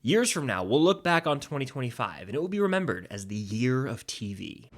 Years from now, we'll look back on 2025 and it will be remembered as the year of TV.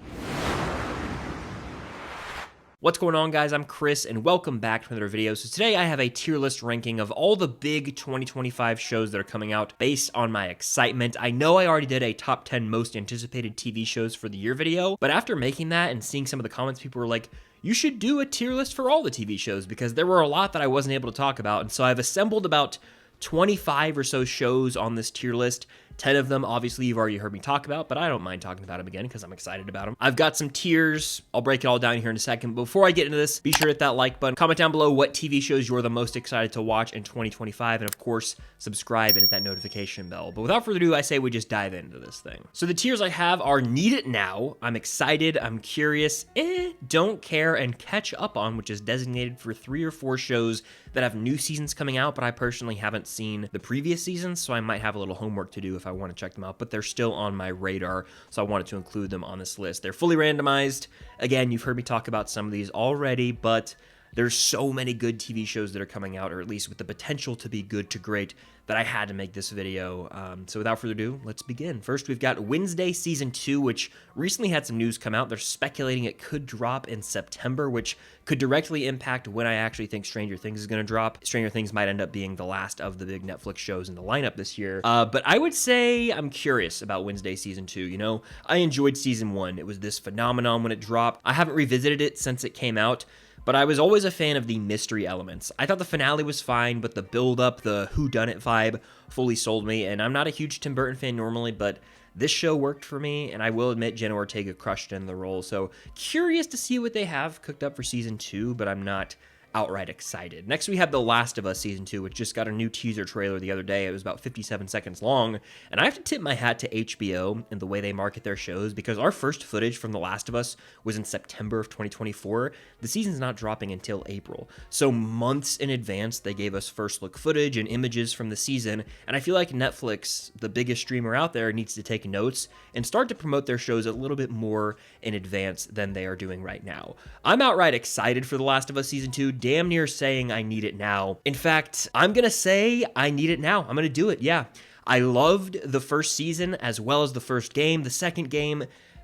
What's going on, guys? I'm Chris and welcome back to another video. So today I have a tier list ranking of all the big 2025 shows that are coming out based on my excitement. I know I already did a top 10 most anticipated TV shows for the year video, but after making that and seeing some of the comments, people were like, you should do a tier list for all the TV shows because there were a lot that I wasn't able to talk about. And so I've assembled about 25 or so shows on this tier list. 10 of them, obviously, you've already heard me talk about, but I don't mind talking about them again because I'm excited about them. I've got some tiers. I'll break it all down here in a second. But before I get into this, be sure to hit that like button. Comment down below what TV shows you're the most excited to watch in 2025. And of course, subscribe and hit that notification bell. But without further ado, I say we just dive into this thing. So the tiers I have are Need It Now, I'm excited, I'm curious, don't care, and catch up on, which is designated for 3 or 4 shows that have new seasons coming out, but I personally haven't seen the previous seasons, so I might have a little homework to do if I want to check them out, but they're still on my radar, so I wanted to include them on this list. They're fully randomized. Again, you've heard me talk about some of these already, but there's so many good TV shows that are coming out, or at least with the potential to be good to great, that I had to make this video. So without further ado, let's begin. First, we've got Wednesday Season 2, which recently had some news come out. They're speculating it could drop in September, which could directly impact when I actually think Stranger Things is going to drop. Stranger Things might end up being the last of the big Netflix shows in the lineup this year. But I would say I'm curious about Wednesday Season 2. You know, I enjoyed Season 1. It was this phenomenon when it dropped. I haven't revisited it since it came out, but I was always a fan of the mystery elements. I thought the finale was fine, but the build-up, the whodunit vibe fully sold me, and I'm not a huge Tim Burton fan normally, but this show worked for me, and I will admit Jenna Ortega crushed in the role, so curious to see what they have cooked up for Season 2, but I'm not outright excited. Next, we have The Last of Us Season 2, which just got a new teaser trailer the other day. It was about 57 seconds long, and I have to tip my hat to HBO and the way they market their shows, because our first footage from The Last of Us was in September of 2024. The season's not dropping until April, so months in advance they gave us first look footage and images from the season, and I feel like Netflix, the biggest streamer out there, needs to take notes and start to promote their shows a little bit more in advance than they are doing right now. I'm outright excited for The Last of Us Season 2, damn near saying I need it now. In fact, I'm gonna say I need it now. I'm gonna do it, yeah. I loved the first season as well as the first game. The second game,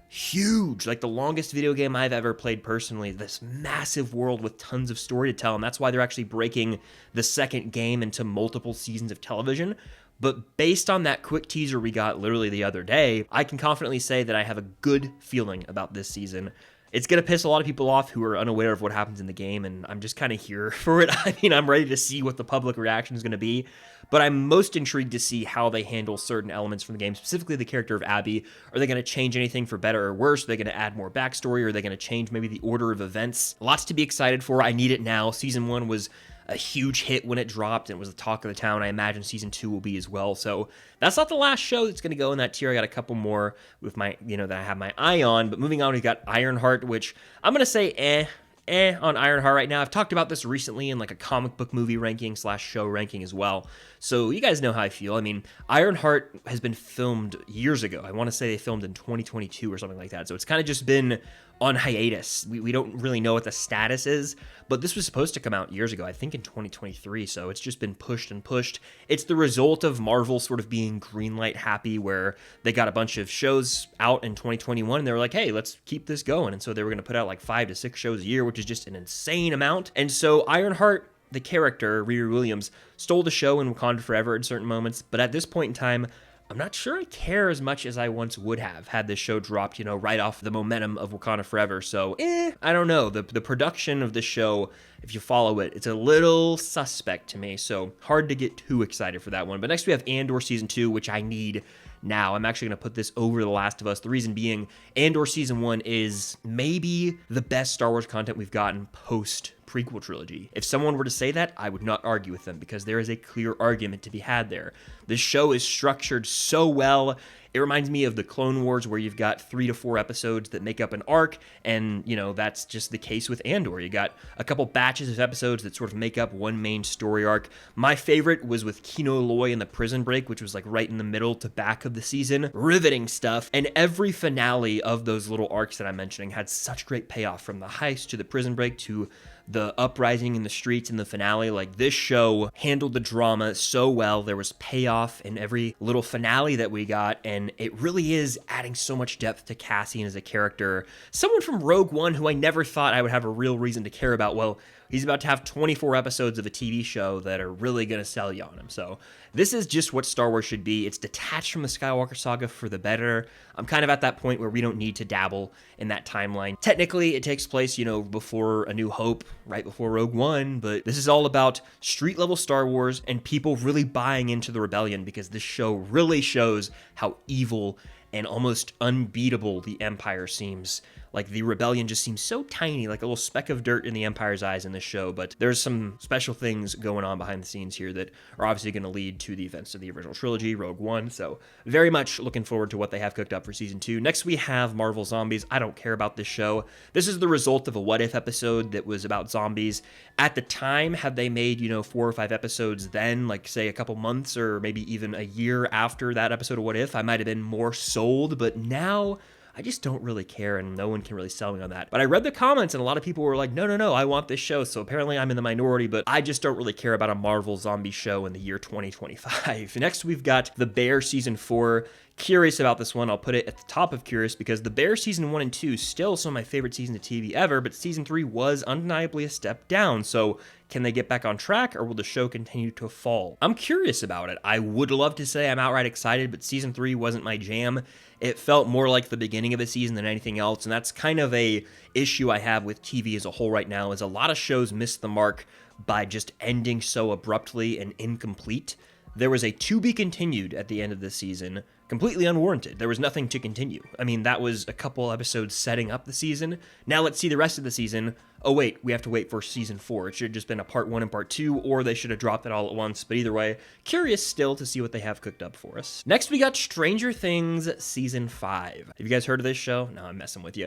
huge, like the longest video game I've ever played personally. This massive world with tons of story to tell, and that's why they're actually breaking the second game into multiple seasons of television. But based on that quick teaser we got literally the other day, I can confidently say that I have a good feeling about this season. It's going to piss a lot of people off who are unaware of what happens in the game, and I'm just kind of here for it. I mean, I'm ready to see what the public reaction is going to be, but I'm most intrigued to see how they handle certain elements from the game, specifically the character of Abby. Are they going to change anything for better or worse? Are they going to add more backstory? Are they going to change maybe the order of events? Lots to be excited for. I need it now. Season 1 was a huge hit when it dropped, and it was the talk of the town. I imagine Season 2 will be as well. So that's not the last show that's going to go in that tier. I got a couple more with my, that I have my eye on. But moving on, we've got Ironheart, which I'm going to say on Ironheart right now. I've talked about this recently in like a comic book movie ranking / show ranking as well. So you guys know how I feel. I mean, Ironheart has been filmed years ago. I want to say they filmed in 2022 or something like that. So it's kind of just been on hiatus. We don't really know what the status is, but this was supposed to come out years ago, I think in 2023, so it's just been pushed and pushed. It's the result of Marvel sort of being greenlight happy, where they got a bunch of shows out in 2021, and they were like, hey, let's keep this going, and so they were going to put out like 5 to 6 shows a year, which is just an insane amount. And so Ironheart, the character, Riri Williams, stole the show in Wakanda Forever at certain moments, but at this point in time, I'm not sure I care as much as I once would have had this show dropped, right off the momentum of Wakanda Forever. So, I don't know. The production of the show, if you follow it, it's a little suspect to me. So, hard to get too excited for that one. But next we have Andor Season 2, which I need now. I'm actually going to put this over The Last of Us. The reason being, Andor Season 1 is maybe the best Star Wars content we've gotten post prequel trilogy. If someone were to say that, I would not argue with them, because there is a clear argument to be had there. This show is structured so well. It reminds me of the Clone Wars, where you've got 3 to 4 episodes that make up an arc, and, you know, that's just the case with Andor. You got a couple batches of episodes that sort of make up one main story arc. My favorite was with Kino Loy and the Prison Break, which was like right in the middle to back of the season. Riveting stuff. And every finale of those little arcs that I'm mentioning had such great payoff, from the heist to the prison break to the uprising in the streets in the finale. Like, this show handled the drama so well. There was payoff in every little finale that we got, and it really is adding so much depth to Cassian as a character. Someone from Rogue One who I never thought I would have a real reason to care about. Well, he's about to have 24 episodes of a TV show that are really going to sell you on him. So this is just what Star Wars should be. It's detached from the Skywalker saga for the better. I'm kind of at that point where we don't need to dabble in that timeline. Technically, it takes place, you know, before A New Hope, right before Rogue One, but this is all about street-level Star Wars and people really buying into the rebellion, because this show really shows how evil and almost unbeatable the Empire seems. Like, the rebellion just seems so tiny, like a little speck of dirt in the Empire's eyes in this show, but there's some special things going on behind the scenes here that are obviously going to lead to the events of the original trilogy, Rogue One, so very much looking forward to what they have cooked up for Season 2. Next, we have Marvel Zombies. I don't care about this show. This is the result of a What If episode that was about zombies. At the time, had they made, you know, 4 or 5 episodes then, like, say, a couple months or maybe even a year after that episode of What If, I might have been more sold, but now I just don't really care, and no one can really sell me on that. But I read the comments, and a lot of people were like, no, I want this show. So apparently I'm in the minority, but I just don't really care about a Marvel zombie show in the year 2025. Next, we've got The Bear Season 4. Curious about this one. I'll put it at the top of curious, because The Bear Season 1 and 2 still some of my favorite seasons of TV ever, but Season 3 was undeniably a step down. So can they get back on track, or will the show continue to fall? I'm curious about it. I would love to say I'm outright excited, but Season 3 wasn't my jam. It felt more like the beginning of a season than anything else, and that's kind of a issue I have with TV as a whole right now, is a lot of shows miss the mark by just ending so abruptly and incomplete. There was a to be continued at the end of this season, completely unwarranted. There was nothing to continue. I mean, that was a couple episodes setting up the season. Now let's see the rest of the season. Oh wait, we have to wait for Season 4. It should have just been a Part 1 and Part 2, or they should have dropped it all at once. But either way, curious still to see what they have cooked up for us. Next, we got Stranger Things Season 5. Have you guys heard of this show? No, I'm messing with you.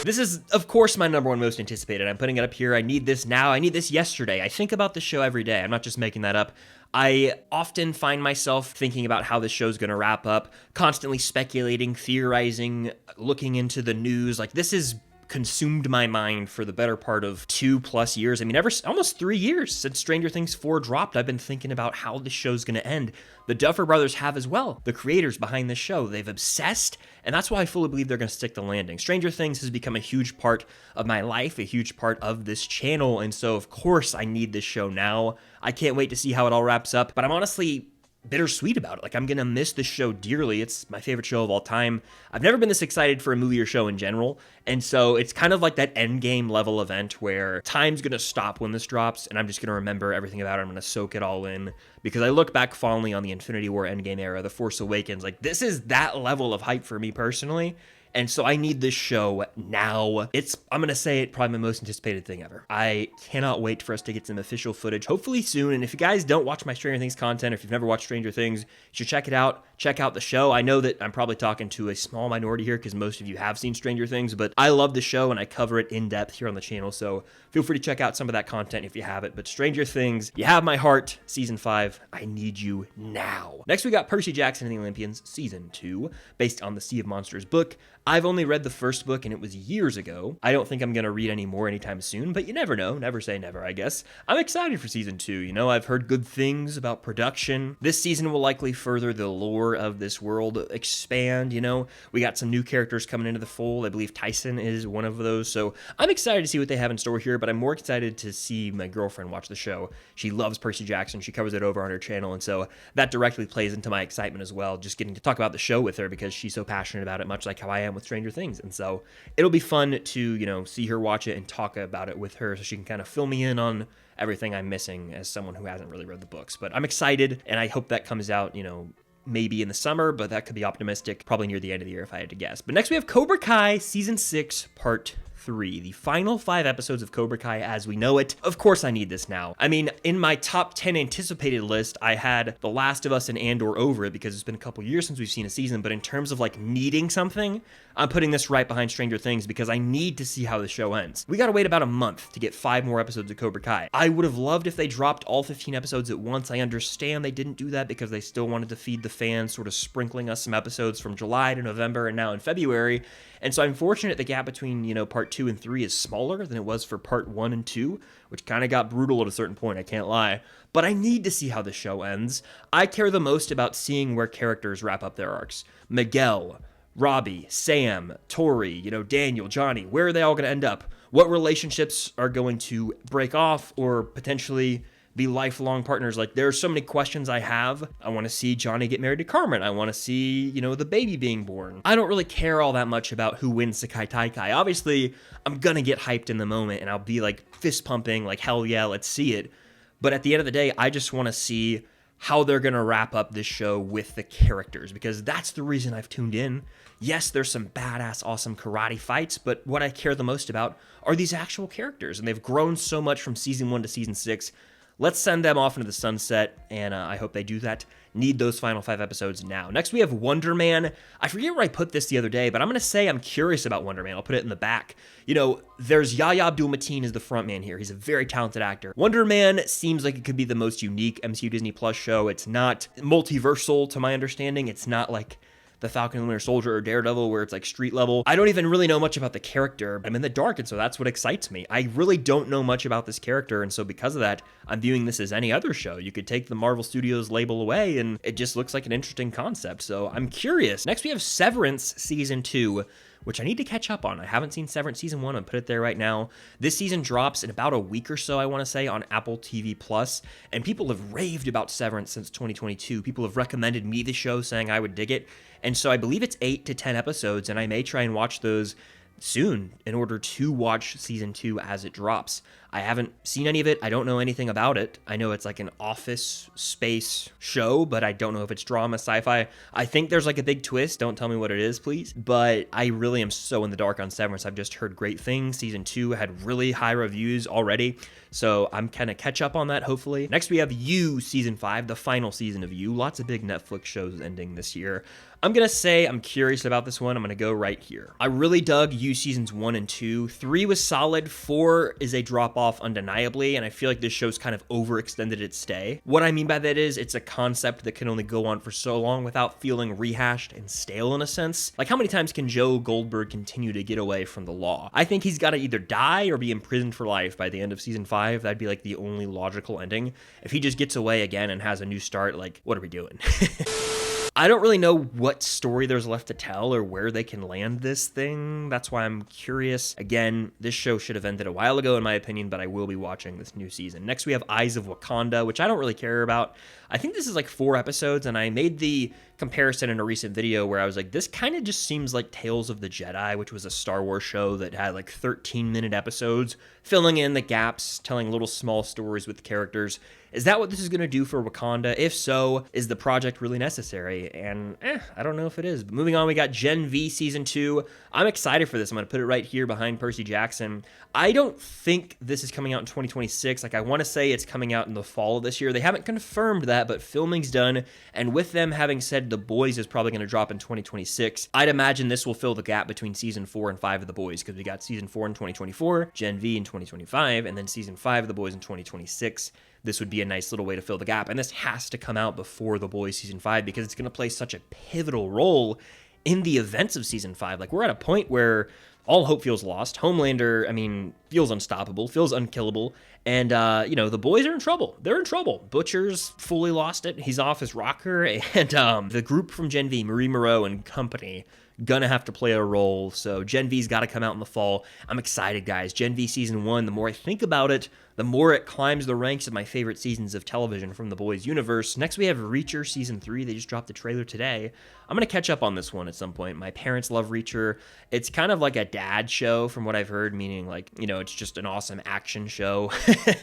This is, of course, my #1 most anticipated. I'm putting it up here. I need this now. I need this yesterday. I think about this show every day. I'm not just making that up. I often find myself thinking about how this show's going to wrap up, constantly speculating, theorizing, looking into the news. Like, this has consumed my mind for the better part of 2+ years. I mean, almost 3 years since Stranger Things 4 dropped, I've been thinking about how this show's going to end. The Duffer Brothers have as well. The creators behind this show, they've obsessed, and that's why I fully believe they're going to stick the landing. Stranger Things has become a huge part of my life, a huge part of this channel, and so of course I need this show now. I can't wait to see how it all wraps up, but I'm honestly bittersweet about it. Like, I'm gonna miss this show dearly. It's my favorite show of all time. I've never been this excited for a movie or show in general, and so it's kind of like that endgame level event where time's gonna stop when this drops, and I'm just gonna remember everything about it. I'm gonna soak it all in, because I look back fondly on the Infinity War Endgame era, The Force Awakens. Like, this is that level of hype for me personally. And so I need this show now. I'm going to say it, probably my most anticipated thing ever. I cannot wait for us to get some official footage, hopefully soon. And if you guys don't watch my Stranger Things content, or if you've never watched Stranger Things, you should check it out. Check out the show. I know that I'm probably talking to a small minority here, because most of you have seen Stranger Things, but I love the show and I cover it in depth here on the channel. So feel free to check out some of that content if you haven't. But Stranger Things, you have my heart. Season 5, I need you now. Next, we got Percy Jackson and the Olympians Season 2, based on the Sea of Monsters book. I've only read the first book, and it was years ago. I don't think I'm going to read any more anytime soon, but you never know. Never say never, I guess. I'm excited for Season 2. You know, I've heard good things about production. This season will likely further the lore of this world, expand, you know. We got some new characters coming into the fold. I believe Tyson is one of those, so I'm excited to see what they have in store here, but I'm more excited to see my girlfriend watch the show. She loves Percy Jackson. She covers it over on her channel, and so that directly plays into my excitement as well, just getting to talk about the show with her, because she's so passionate about it, much like how I am with Stranger Things. And so it'll be fun to, you know, see her watch it and talk about it with her, so she can kind of fill me in on everything I'm missing as someone who hasn't really read the books. But I'm excited, and I hope that comes out, you know, maybe in the summer, but that could be optimistic, probably near the end of the year if I had to guess. But next we have Cobra Kai Season 6 Part 3, the final 5 episodes of Cobra Kai as we know it. Of course I need this now. I mean, in my top 10 anticipated list, I had The Last of Us and Andor over it because it's been a couple years since we've seen a season, but in terms of like needing something, I'm putting this right behind Stranger Things because I need to see how the show ends. We gotta wait about a month to get 5 more episodes of Cobra Kai. I would have loved if they dropped all 15 episodes at once. I understand they didn't do that because they still wanted to feed the fans, sort of sprinkling us some episodes from July to November and now in February. And so I'm fortunate the gap between, part 2 and 3 is smaller than it was for part 1 and 2, which kind of got brutal at a certain point, I can't lie. But I need to see how the show ends. I care the most about seeing where characters wrap up their arcs. Miguel, Robbie, Sam, Tori, Daniel, Johnny, where are they all going to end up? What relationships are going to break off or potentially be lifelong partners? Like, there are so many questions I have. I want to see Johnny get married to Carmen. I want to see, the baby being born. I don't really care all that much about who wins Sekai Taikai. Obviously, I'm going to get hyped in the moment and I'll be like fist pumping, like, hell yeah, let's see it. But at the end of the day, I just want to see how they're going to wrap up this show with the characters, because that's the reason I've tuned in. Yes, there's some badass, awesome karate fights, but what I care the most about are these actual characters, and they've grown so much from season 1 to season 6. Let's send them off into the sunset, and I hope they do that. Need those final 5 episodes now. Next, we have Wonder Man. I forget where I put this the other day, but I'm going to say I'm curious about Wonder Man. I'll put it in the back. There's Yahya Abdul-Mateen as the front man here. He's a very talented actor. Wonder Man seems like it could be the most unique MCU Disney Plus show. It's not multiversal, to my understanding. It's not like the Falcon and Winter Soldier or Daredevil where it's like street level. I don't even really know much about the character. I'm in the dark, and so that's what excites me. I really don't know much about this character, and so because of that, I'm viewing this as any other show. You could take the Marvel Studios label away, and it just looks like an interesting concept, so I'm curious. Next, we have Severance Season 2, which I need to catch up on. I haven't seen Severance Season 1. I'll put it there right now. This season drops in about a week or so, I want to say, on Apple TV+, and people have raved about Severance since 2022. People have recommended me the show, saying I would dig it, and so I believe it's 8 to 10 episodes, and I may try and watch those soon in order to watch Season 2 as it drops. I haven't seen any of it. I don't know anything about it. I know it's like an office space show, but I don't know if it's drama, sci-fi. I think there's like a big twist. Don't tell me what it is, please. But I really am so in the dark on Severance. I've just heard great things. Season 2 had really high reviews already, so I'm kind of catch up on that, hopefully. Next, we have You Season 5, the final season of You. Lots of big Netflix shows ending this year. I'm going to say I'm curious about this one. I'm going to go right here. I really dug You Seasons 1 and 2. 3 was solid. 4 is a drop-off undeniably, and I feel like this show's kind of overextended its stay. What I mean by that is it's a concept that can only go on for so long without feeling rehashed and stale in a sense. Like, how many times can Joe Goldberg continue to get away from the law? I think he's got to either die or be imprisoned for life by the end of Season 5. That'd be like the only logical ending. If he just gets away again and has a new start, like, what are we doing? I don't really know what story there's left to tell or where they can land this thing. That's why I'm curious. Again, this show should have ended a while ago in my opinion, but I will be watching this new season. Next, we have Eyes of Wakanda, which I don't really care about. I think this is like 4 episodes, and I made the comparison in a recent video where I was like, this kind of just seems like Tales of the Jedi, which was a Star Wars show that had like 13-minute episodes, filling in the gaps, telling little small stories with characters. Is that what this is going to do for Wakanda? If so, is the project really necessary? And I don't know if it is. But moving on, we got Gen V Season 2. I'm excited for this. I'm going to put it right here behind Percy Jackson. I don't think this is coming out in 2026. Like, I want to say it's coming out in the fall of this year. They haven't confirmed that, but filming's done. And with them having said The Boys is probably going to drop in 2026, I'd imagine this will fill the gap between Season 4 and 5 of The Boys, because we got Season 4 in 2024, Gen V in 2025, and then Season 5 of The Boys in 2026. This would be a nice little way to fill the gap. And this has to come out before The Boys Season 5 because it's going to play such a pivotal role in the events of Season 5. Like, we're at a point where all hope feels lost. Homelander, feels unstoppable, feels unkillable. And, the boys are in trouble. They're in trouble. Butcher's fully lost it. He's off his rocker. And the group from Gen V, Marie Moreau and company, gonna have to play a role. So Gen V's got to come out in the fall. I'm excited, guys. Gen V Season 1, the more I think about it, the more it climbs the ranks of my favorite seasons of television from the Boys universe. Next, we have Reacher Season 3. They just dropped the trailer today. I'm going to catch up on this one at some point. My parents love Reacher. It's kind of like a dad show from what I've heard, meaning like, it's just an awesome action show.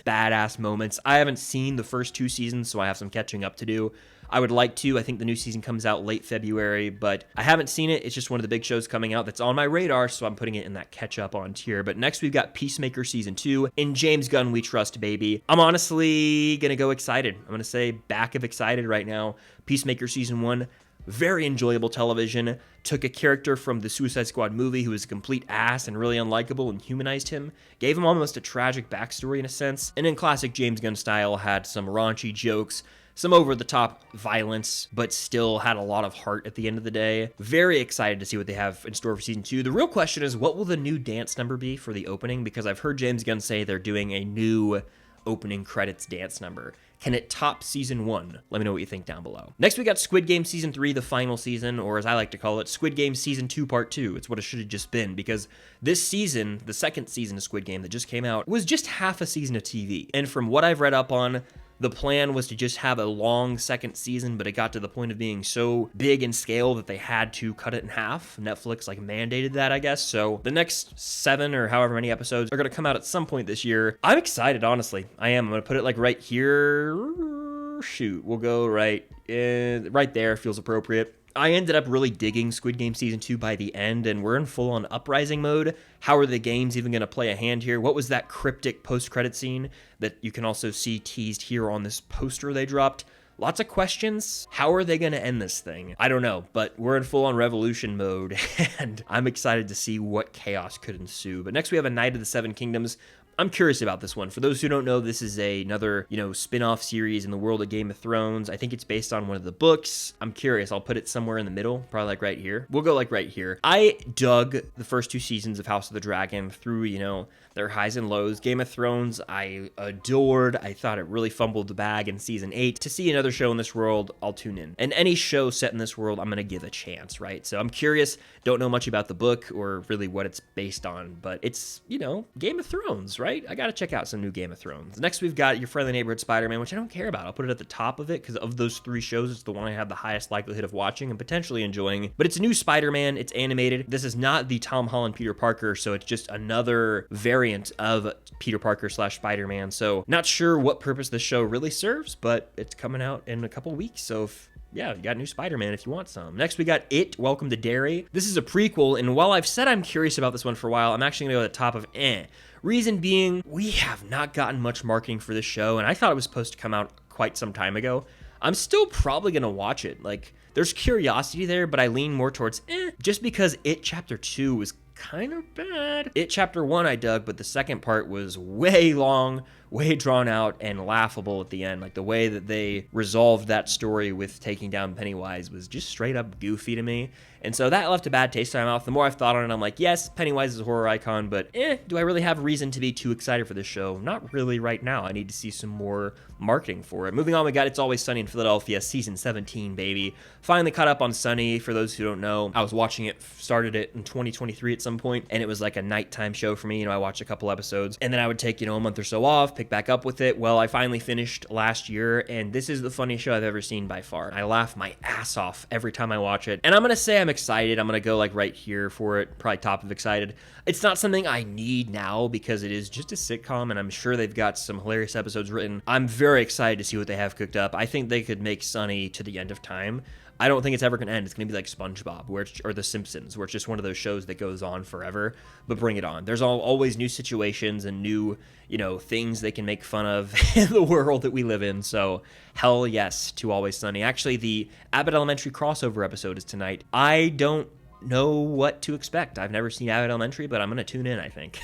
Badass moments. I haven't seen the first 2 seasons, so I have some catching up to do. I would like to. I think the new season comes out late February, but I haven't seen it. It's just one of the big shows coming out that's on my radar, so I'm putting it in that catch-up on tier. But next we've got Peacemaker Season 2. In James Gunn we trust, baby. I'm honestly gonna go excited. I'm gonna say back of excited right now. Peacemaker Season 1, very enjoyable television. Took a character from the Suicide Squad movie who was a complete ass and really unlikable and humanized him. Gave him almost a tragic backstory in a sense. And in classic James Gunn style, had some raunchy jokes, some over-the-top violence, but still had a lot of heart at the end of the day. Very excited to see what they have in store for Season 2. The real question is, what will the new dance number be for the opening? Because I've heard James Gunn say they're doing a new opening credits dance number. Can it top Season 1? Let me know what you think down below. Next, we got Squid Game Season 3, the final season, or as I like to call it, Squid Game Season 2 Part 2. It's what it should have just been, because this season, the second season of Squid Game that just came out, was just half a season of TV. And from what I've read up on, the plan was to just have a long second season, but it got to the point of being so big in scale that they had to cut it in half. Netflix mandated that, I guess. So the next 7 or however many episodes are going to come out at some point this year. I'm excited, honestly. I am. I'm going to put it right here. Shoot, we'll go right there. Feels appropriate. I ended up really digging Squid Game Season 2 by the end, and we're in full-on uprising mode. How are the games even going to play a hand here? What was that cryptic post-credit scene that you can also see teased here on this poster they dropped? Lots of questions. How are they going to end this thing? I don't know, but we're in full-on revolution mode, and I'm excited to see what chaos could ensue. But next we have A Knight of the Seven Kingdoms. I'm curious about this one. For those who don't know, this is another, spin-off series in the world of Game of Thrones. I think it's based on one of the books. I'm curious. I'll put it somewhere in the middle, probably right here. We'll go right here. I dug the first 2 seasons of House of the Dragon through, their highs and lows. Game of Thrones, I adored. I thought it really fumbled the bag in season 8. To see another show in this world, I'll tune in. And any show set in this world, I'm going to give a chance, right? So I'm curious. Don't know much about the book or really what it's based on, but it's, Game of Thrones, right? I got to check out some new Game of Thrones. Next, we've got Your Friendly Neighborhood Spider-Man, which I don't care about. I'll put it at the top of it because of those 3 shows, it's the one I have the highest likelihood of watching and potentially enjoying. But it's a new Spider-Man. It's animated. This is not the Tom Holland Peter Parker, so it's just another variant of Peter Parker / Spider-Man. So not sure what purpose this show really serves, but it's coming out in a couple weeks. So yeah, you got new Spider-Man if you want some. Next, we got It, Welcome to Derry. This is a prequel, and while I've said I'm curious about this one for a while, I'm actually going to go to the top of Reason being, we have not gotten much marketing for this show, and I thought it was supposed to come out quite some time ago. I'm still probably going to watch it. There's curiosity there, but I lean more towards just because It Chapter 2 was kind of bad. It Chapter 1 I dug, but the second part was way long, way drawn out, and laughable at the end. The way that they resolved that story with taking down Pennywise was just straight up goofy to me. And so that left a bad taste in my mouth. The more I've thought on it, I'm like, yes, Pennywise is a horror icon, but do I really have reason to be too excited for this show? Not really right now. I need to see some more marketing for it. Moving on, we got It's Always Sunny in Philadelphia, Season 17, baby. Finally caught up on Sunny. For those who don't know, I was watching it, started it in 2023 at some point, and it was like a nighttime show for me. I watched a couple episodes, and then I would take, a month or so off, pick back up with it. Well, I finally finished last year, and this is the funniest show I've ever seen by far. I laugh my ass off every time I watch it, and I'm gonna say I'm excited. I'm gonna go right here for it, probably top of excited. It's not something I need now because it is just a sitcom, and I'm sure they've got some hilarious episodes written. I'm very excited to see what they have cooked up. I think they could make Sunny to the end of time. I don't think it's ever going to end. It's going to be like SpongeBob or The Simpsons, where it's just one of those shows that goes on forever, but bring it on. There's always new situations and new, things they can make fun of in the world that we live in. So hell yes to Always Sunny. Actually, the Abbott Elementary crossover episode is tonight. I don't know what to expect. I've never seen Abbott Elementary, but I'm going to tune in, I think.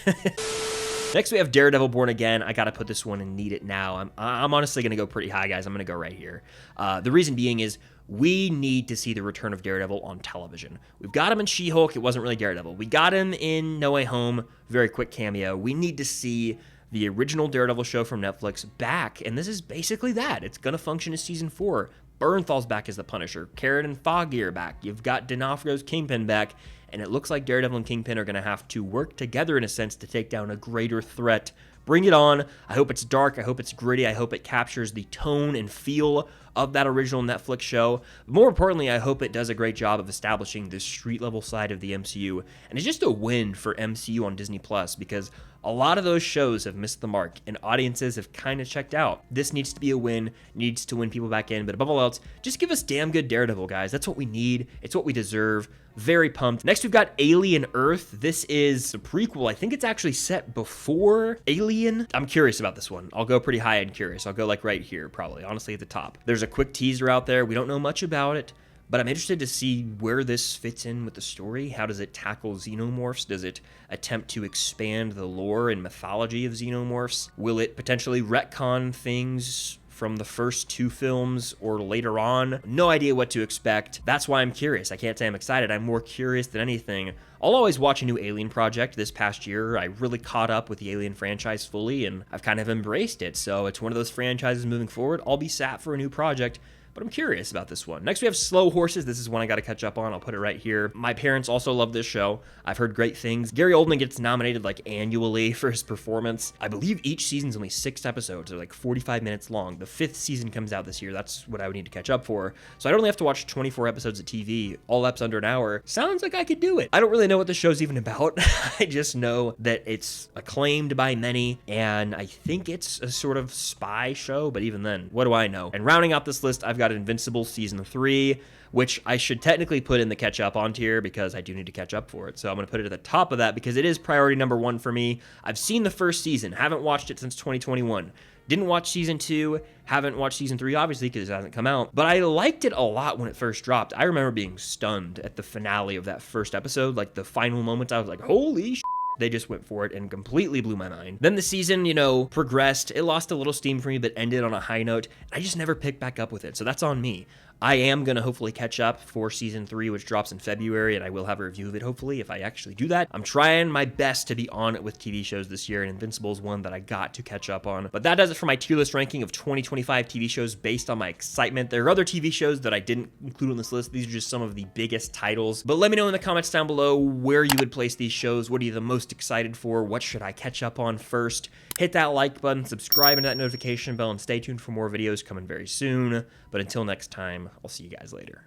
Next, we have Daredevil Born Again. I got to put this one and need it now. I'm honestly going to go pretty high, guys. I'm going to go right here. The reason being is we need to see the return of Daredevil on television. We've got him in She-Hulk. It wasn't really Daredevil. We got him in No Way Home. Very quick cameo. We need to see the original Daredevil show from Netflix back, and this is basically that. It's going to function as Season 4. Bernthal's back as the Punisher. Carrot and Foggy are back. You've got D'Onofrio's Kingpin back, and it looks like Daredevil and Kingpin are going to have to work together in a sense to take down a greater threat. Bring it on. I hope it's dark. I hope it's gritty. I hope it captures the tone and feel of that original Netflix show. But more importantly, I hope it does a great job of establishing this street level side of the MCU. And it's just a win for MCU on Disney Plus because a lot of those shows have missed the mark and audiences have kind of checked out. This needs to be a win, needs to win people back in, but above all else, just give us damn good Daredevil, guys. That's what we need. It's what we deserve. Very pumped. Next, we've got Alien Earth. This is a prequel. I think it's actually set before Alien. I'm curious about this one. I'll go pretty high and curious. I'll go like right here, probably, honestly, at the top. There's a quick teaser out there. We don't know much about it, but I'm interested to see where this fits in with the story. How does it tackle xenomorphs? Does it attempt to expand the lore and mythology of xenomorphs? Will it potentially retcon things from the first two films or later on? No idea what to expect. That's why I'm curious. I can't say I'm excited. I'm more curious than anything. I'll always watch a new Alien project. This past year, I really caught up with the Alien franchise fully, and I've kind of embraced it. So it's one of those franchises moving forward. I'll be sat for a new project, but I'm curious about this one. Next, we have Slow Horses. This is one I got to catch up on. I'll put it right here. My parents also love this show. I've heard great things. Gary Oldman gets nominated like annually for his performance. I believe each season's only 6 episodes. They're like 45 minutes long. The 5th season comes out this year. That's what I would need to catch up for. So I don't only have to watch 24 episodes of TV, all eps under an hour. Sounds like I could do it. I don't really know what the show's even about. I just know that it's acclaimed by many, and I think it's a sort of spy show, but even then, what do I know? And rounding out this list, I've got Invincible Season 3, which I should technically put in the catch up on tier because I do need to catch up for it. So I'm going to put it at the top of that because it is priority number 1 for me. I've seen the first season, haven't watched it since 2021. Didn't watch season 2, haven't watched season 3, obviously, because it hasn't come out. But I liked it a lot when it first dropped. I remember being stunned at the finale of that first episode, like the final moments. I was like, holy shit. They just went for it and completely blew my mind. Then the season, progressed. It lost a little steam for me, but ended on a high note. I just never picked back up with it, so that's on me. I am going to hopefully catch up for season 3, which drops in February, and I will have a review of it, hopefully, if I actually do that. I'm trying my best to be on it with TV shows this year, and Invincible is one that I got to catch up on. But that does it for my tier list ranking of 2025 TV shows based on my excitement. There are other TV shows that I didn't include on this list. These are just some of the biggest titles. But let me know in the comments down below where you would place these shows. What are you the most excited for? What should I catch up on first? Hit that like button, subscribe, and that notification bell, and stay tuned for more videos coming very soon. But until next time, I'll see you guys later.